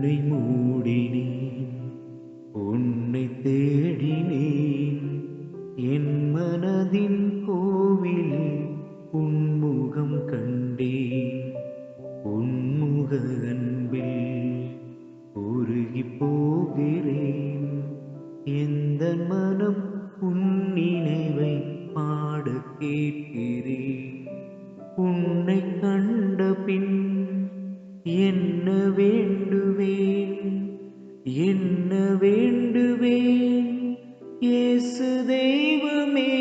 கண்ணை மூடினேன், உன்னை தேடினேன். என் மனதின் கோவிலில் உன்முகம் கண்டேன். உன்முக அன்பில் உருகிப் போகிறேன். எந்தன் மனம் உன் நினைவை பாடக் கேட்கிறேன். உன்னைக் கண்ட பின் என்ன வேண்டுவேன், என்ன வேண்டுவேன்? இயேசு தெய்வமே,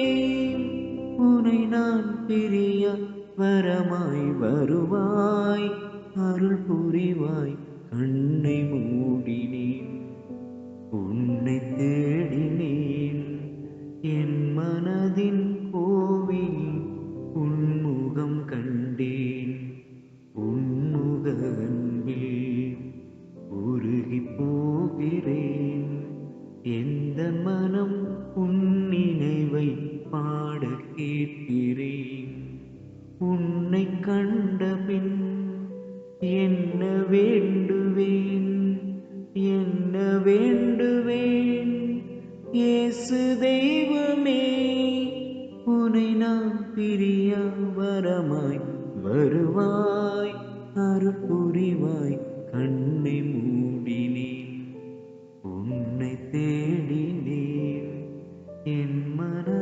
உனை நான் பிரிய வரமாய் வருவாய், அருள் புரிவாய். கண்ணை மூடினேன், உன்னை தேடினேன். என் மனதின் கோவிலில் உன்முகம் கண்டேன். உன்முக அன்பில் உருகிப் போகிறேன். எந்தன் மனம் உன் நினைவை பாடக் கேட்கிறேன். உன்னைக் கண்ட பின் என்ன வேண்டுவேன், என்ன வேண்டுவேன்? இயேசு தெய்வமே, உனை நான் பிரிய வரமாய் வருவாய், அருள் புரிவாய். கண்ணை மூடினேன், உன்னை தேடினேன். என் மன